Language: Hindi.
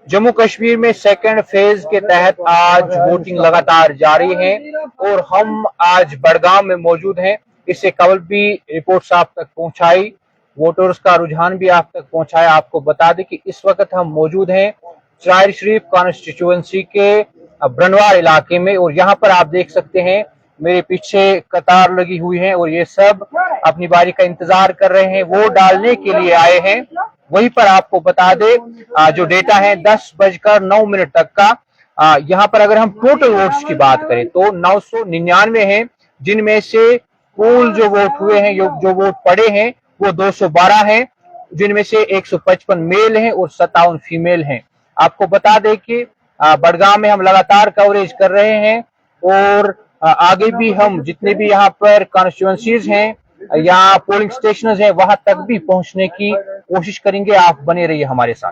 जम्मू कश्मीर में सेकंड फेज के तहत आज वोटिंग लगातार जारी है और हम आज बड़गाम में मौजूद हैं। इससे कबल भी रिपोर्ट्स आप तक पहुंचाई, वोटर्स का रुझान भी आप तक पहुंचाया। आपको बता दें कि इस वक्त हम मौजूद हैं चरार शरीफ कॉन्स्टिट्यूएंसी के ब्रनवार इलाके में और यहाँ पर आप देख सकते हैं मेरे पीछे कतार लगी हुई है और ये सब अपनी बारी का इंतजार कर रहे हैं, वोट डालने के लिए आए हैं। वहीं पर आपको बता दे जो डेटा है 10:09 तक का, यहाँ पर अगर हम टोटल वोट्स की बात करें तो 999 हैं, जिनमें से कुल जो वोट हुए हैं, जो वोट पड़े हैं वो 212 हैं, जिनमें से 155 मेल हैं और 57 फीमेल हैं। आपको बता दें कि बड़गाम में हम लगातार कवरेज कर रहे हैं और आगे भी हम जितने भी यहाँ पर कॉन्स्टिट्यूएंसीज हैं या पोलिंग स्टेशन हैं वहां तक भी पहुंचने की कोशिश करेंगे। आप बने रहिए हमारे साथ।